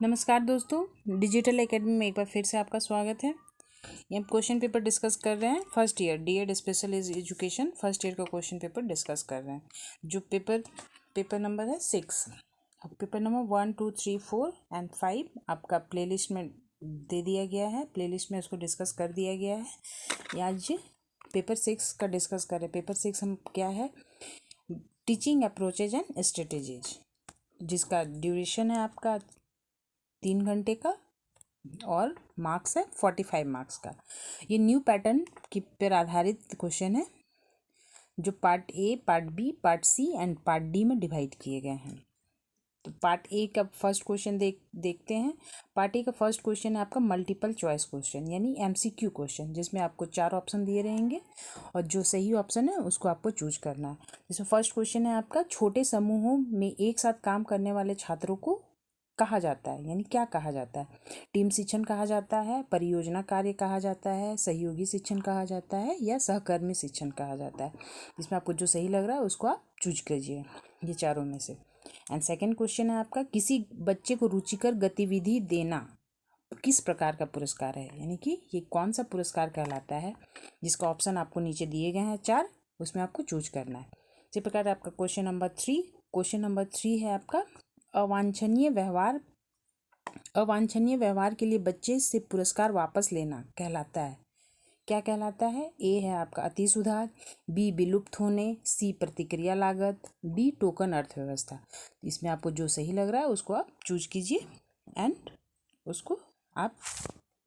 नमस्कार दोस्तों, digital academy में एक बार फिर से आपका स्वागत है। ये हम क्वेश्चन पेपर डिस्कस कर रहे हैं। First year DEd special education first year का क्वेश्चन पेपर डिस्कस कर रहे हैं। जो पेपर नंबर है 6। अब पेपर नंबर 1, 2, 3, 4 एंड 5 आपका प्लेलिस्ट में दे दिया गया है। प्लेलिस्ट में उसको डिस्कस कर दिया गया है। आज पेपर 6 का डिस्कस कर रहे हैं। पेपर 6 हम क्या है, टीचिंग अप्रोचेज एंड स्ट्रेटेजीज, जिसका ड्यूरेशन है आपका 3 घंटे का और मार्क्स है 45 मार्क्स का। ये न्यू पैटर्न की पर आधारित क्वेश्चन है, जो part A, part B, part C and part D में डिवाइड किए गए हैं। तो पार्ट ए का फर्स्ट क्वेश्चन देखते हैं। पार्ट ए का फर्स्ट क्वेश्चन है आपका मल्टीपल चॉइस क्वेश्चन, यानी एमसीक्यू क्वेश्चन, जिसमें आपको 4 ऑप्शन दिए रहेंगे और जो सही ऑप्शन है उसको आपको चूज करना है। जिसमें फर्स्ट क्वेश्चन है आपका, छोटे समूहों में एक साथ काम करने वाले छात्रों को कहा जाता है, यानी क्या कहा जाता है? टीम शिक्षण कहा जाता है, परियोजना कार्य कहा जाता है, सहयोगी शिक्षण कहा जाता है या सहकर्मी शिक्षण कहा जाता है। इसमें आपको जो सही लग रहा है उसको आप चूज कीजिए, ये चारों में से। एंड सेकंड क्वेश्चन है आपका, किसी बच्चे को रुचिकर गतिविधि देना किस प्रकार का पुरस्कार है, यानी कि ये कौन सा पुरस्कार कहलाता है, जिसका ऑप्शन आपको नीचे दिए गए हैं 4, उसमें आपको चूज करना है। इसी प्रकार आपका क्वेश्चन नंबर 3 है आपका, अवांछनीय व्यवहार के लिए बच्चे से पुरस्कार वापस लेना कहलाता है, क्या कहलाता है? ए है आपका अति सुधार, बी विलुप्त होने, सी प्रतिक्रिया लागत, डी टोकन अर्थव्यवस्था। इसमें आपको जो सही लग रहा है उसको आप चूज कीजिए एंड उसको आप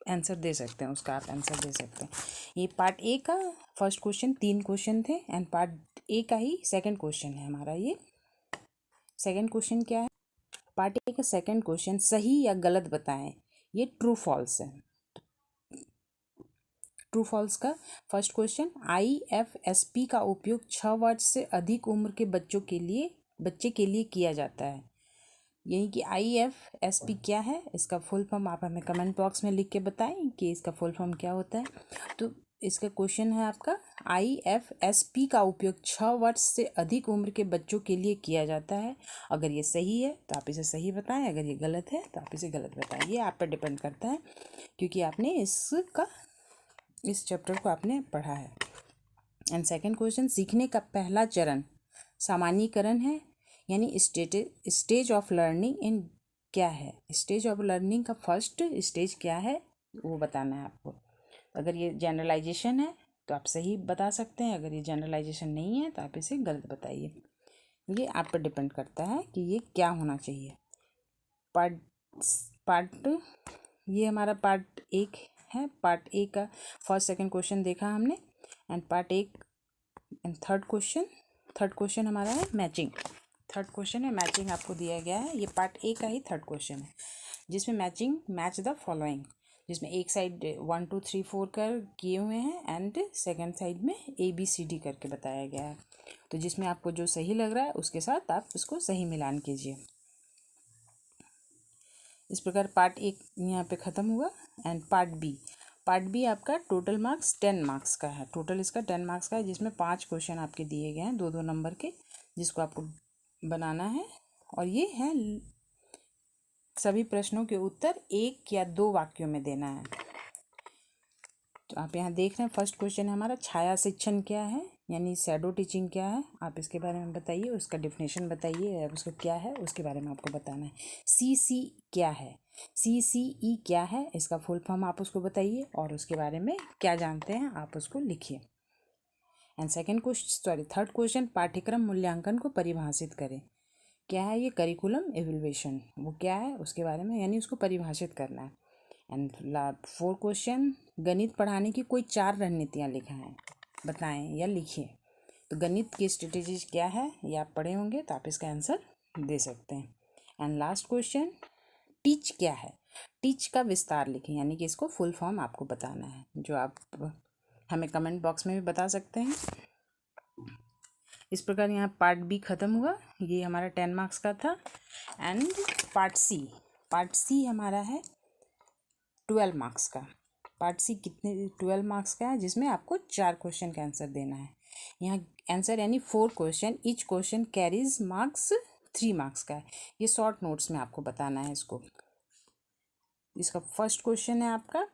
आंसर दे सकते हैं, उसका आप आंसर दे सकते हैं। ये पार्ट ए का फर्स्ट क्वेश्चन, 3 क्वेश्चन थे एंड पार्ट ए का ही सेकंड क्वेश्चन है हमारा। ये सेकंड क्वेश्चन क्या है? पार्ट ए का सेकंड क्वेश्चन, सही या गलत बताएं। ये ट्रू फॉल्स है। ट्रू फॉल्स का फर्स्ट क्वेश्चन, IFSP का उपयोग 6 वर्ष से अधिक उम्र के बच्चे के लिए किया जाता है। यही कि IFSP क्या है, इसका फुल फॉर्म आप हमें कमेंट बॉक्स में लिख के बताएं कि इसका फुल फॉर्म क्या होता है। तो इसका क्वेश्चन है आपका, IFSP का उपयोग 6 वर्ष से अधिक उम्र के बच्चों के लिए किया जाता है। अगर ये सही है तो आप इसे सही बताएं, अगर ये गलत है तो आप इसे गलत बताएं। ये आप पर डिपेंड करता है, क्योंकि आपने इस चैप्टर को आपने पढ़ा है। एंड सेकंड क्वेश्चन, सीखने का पहला चरण सामान्यीकरण है, यानी स्टेज ऑफ लर्निंग इन क्या है? स्टेज ऑफ लर्निंग का फर्स्ट स्टेज क्या है वो बताना है आपको। अगर ये जनरलाइजेशन है तो आप सही बता सकते हैं, अगर ये जनरलाइजेशन नहीं है तो आप इसे गलत बताइए। ये आप पर डिपेंड करता है कि ये क्या होना चाहिए। पार्ट ये हमारा पार्ट 1 है। पार्ट ए का फर्स्ट सेकंड क्वेश्चन देखा हमने and part 1 and third question हमारा है मैचिंग। थर्ड क्वेश्चन है मैचिंग, आपको दिया गया है। ये पार्ट ए का ही थर्ड क्वेश्चन है, जिसमें मैच द फॉलोइंग, जिसमें एक साइड 1, 2, 3, 4 कर किए हुए हैं एंड सेकंड साइड में ABCD करके बताया गया है। तो जिसमें आपको जो सही लग रहा है उसके साथ आप इसको सही मिलान कीजिए। इस प्रकार पार्ट 1 यहाँ पे ख़त्म हुआ एंड पार्ट बी आपका टोटल मार्क्स 10 मार्क्स का है। टोटल इसका 10 मार्क्स का है, जिसमें 5 क्वेश्चन आपके दिए गए हैं 2-2 नंबर के, जिसको आपको बनाना है। और ये है सभी प्रश्नों के उत्तर 1 या 2 वाक्यों में देना है। तो आप यहाँ देख रहे हैं फर्स्ट क्वेश्चन है हमारा, छाया शिक्षण क्या है, यानी शैडो टीचिंग क्या है, आप इसके बारे में बताइए, उसका डेफिनेशन बताइए, उसका क्या है उसके बारे में आपको बताना है। CC क्या है, CCE क्या है, इसका फुल फॉर्म आप उसको बताइए और उसके बारे में क्या जानते हैं आप उसको लिखिए। एंड थर्ड क्वेश्चन, पाठ्यक्रम मूल्यांकन को परिभाषित करें। क्या है ये? करिकुलम एवेल्युएशन, वो क्या है उसके बारे में, यानी उसको परिभाषित करना है। एंड फोर्थ क्वेश्चन, गणित पढ़ाने की कोई 4 रणनीतियाँ लिखाएं, बताएं या लिखिए। तो गणित की स्ट्रेटेजीज क्या है ये आप पढ़े होंगे, तो आप इसका आंसर दे सकते हैं। एंड लास्ट क्वेश्चन, टीच क्या है, टीच का विस्तार लिखें, यानी कि इसको फुल फॉर्म आपको बताना है, जो आप हमें कमेंट बॉक्स में भी बता सकते हैं। इस प्रकार यहाँ पार्ट बी ख़त्म हुआ, ये हमारा 10 मार्क्स का था। एंड पार्ट सी हमारा है 12 मार्क्स का। पार्ट सी 12 मार्क्स का है, जिसमें आपको 4 क्वेश्चन का आंसर देना है। यहाँ आंसर यानी 4 question, each question carries marks 3 marks का है। ये शॉर्ट नोट्स में आपको बताना है इसको। इसका फर्स्ट क्वेश्चन है आपका,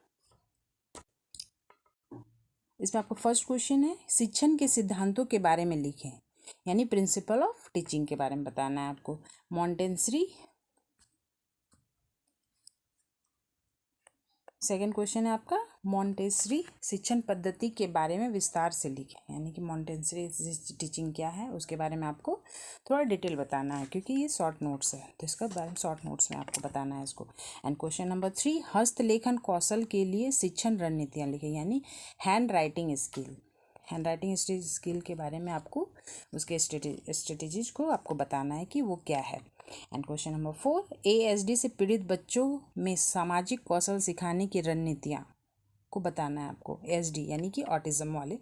इसमें आपका फर्स्ट क्वेश्चन है शिक्षण के सिद्धांतों के बारे में लिखें, यानी प्रिंसिपल ऑफ टीचिंग के बारे में बताना है आपको। मॉन्टेसरी। सेकंड क्वेश्चन है आपका मॉन्टेसरी शिक्षण पद्धति के बारे में विस्तार से लिखें, यानी कि मॉन्टेसरी टीचिंग क्या है उसके बारे में आपको थोड़ा डिटेल बताना है, क्योंकि ये शॉर्ट नोट्स है तो इसका बारे में शॉर्ट नोट्स में आपको बताना है इसको। एंड क्वेश्चन नंबर 3 हस्तलेखन कौशल के लिए शिक्षण रणनीतियाँ लिखें, यानी hand writing skill. Hand writing skill के बारे में आपको उसके स्ट्रेटेजीज को आपको बताना है कि वो क्या है। एंड क्वेश्चन नंबर 4 ASD से पीड़ित बच्चों में सामाजिक कौशल सिखाने की रणनीतियाँ को बताना है आपको। ASD यानी कि ऑटिज्म वाले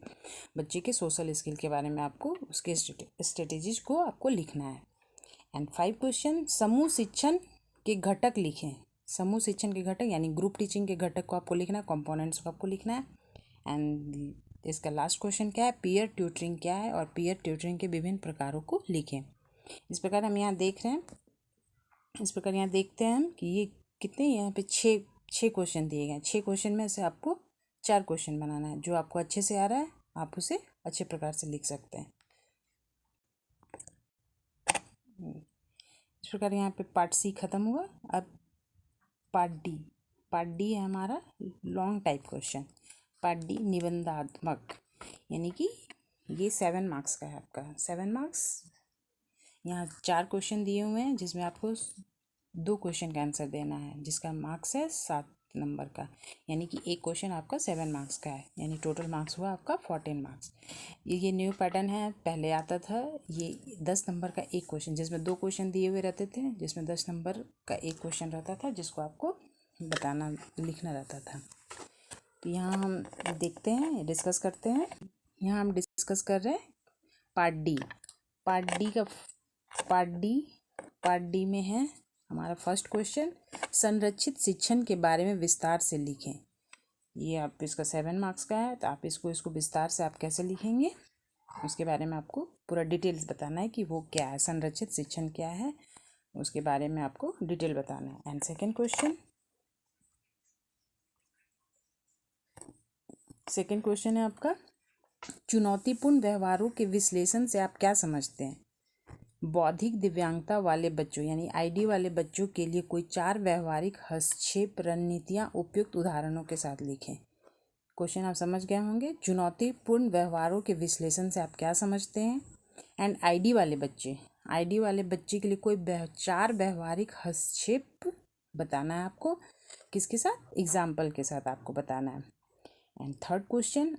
बच्चे के सोशल स्किल के बारे में आपको उसके स्ट्रेटेजीज को आपको लिखना है। एंड 5 क्वेश्चन समूह शिक्षण के घटक लिखें। समूह शिक्षण के घटक यानी ग्रुप टीचिंग के घटक को आपको लिखना है, कंपोनेंट्स को आपको लिखना है। एंड इसका लास्ट क्वेश्चन क्या है, पीयर ट्यूटरिंग क्या है और पीयर ट्यूटरिंग के विभिन्न प्रकारों को लिखें। इस प्रकार हम यहाँ देख रहे हैं, इस प्रकार यहाँ देखते हैं हम कि ये कितने यहाँ पे छः क्वेश्चन दिए गए हैं। 6 क्वेश्चन में से आपको 4 क्वेश्चन बनाना है। जो आपको अच्छे से आ रहा है आप उसे अच्छे प्रकार से लिख सकते हैं। इस प्रकार यहाँ पे पार्ट सी खत्म हुआ। अब पार्ट डी है हमारा long type question. Part D निबंधात्मक, यानी कि ये 7 मार्क्स का है आपका। 7 मार्क्स, यहाँ 4 क्वेश्चन दिए हुए हैं जिसमें आपको 2 क्वेश्चन का आंसर देना है, जिसका मार्क्स है 7 नंबर का, यानी कि एक क्वेश्चन आपका 7 मार्क्स का है, यानी टोटल मार्क्स हुआ आपका 14 मार्क्स। ये न्यू पैटर्न है, पहले आता था ये 10 नंबर का एक क्वेश्चन, जिसमें 2 क्वेश्चन दिए हुए रहते थे, जिसमें 10 नंबर का एक क्वेश्चन रहता था जिसको आपको बताना लिखना रहता था। तो यहाँ हम देखते हैं, डिस्कस करते हैं। यहाँ हम डिस्कस कर रहे हैं पार्ट डी। पार्ट डी में है हमारा फर्स्ट क्वेश्चन संरक्षित शिक्षण के बारे में विस्तार से लिखें। ये आप इसका 7 मार्क्स का है, तो आप इसको विस्तार से आप कैसे लिखेंगे उसके बारे में आपको पूरा डिटेल्स बताना है कि वो क्या है, संरक्षित शिक्षण क्या है उसके बारे में आपको डिटेल बताना है। एंड सेकेंड क्वेश्चन है आपका चुनौतीपूर्ण व्यवहारों के विश्लेषण से आप क्या समझते हैं। बौद्धिक दिव्यांगता वाले बच्चों यानी ID वाले बच्चों के लिए कोई 4 व्यवहारिक हस्तक्षेप रणनीतियाँ उपयुक्त उदाहरणों के साथ लिखें। क्वेश्चन आप समझ गए होंगे। चुनौतीपूर्ण व्यवहारों के विश्लेषण से आप क्या समझते हैं। एंड ID वाले बच्चे के लिए कोई 4 व्यवहारिक हस्तक्षेप बताना है आपको, किसके साथ, एग्जाम्पल के साथ आपको बताना है। एंड थर्ड क्वेश्चन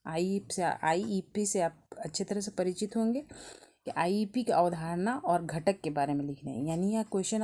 IEP से आप अच्छे तरह से परिचित होंगे कि IEP की अवधारणा और घटक के बारे में लिखना है, यानी यह क्वेश्चन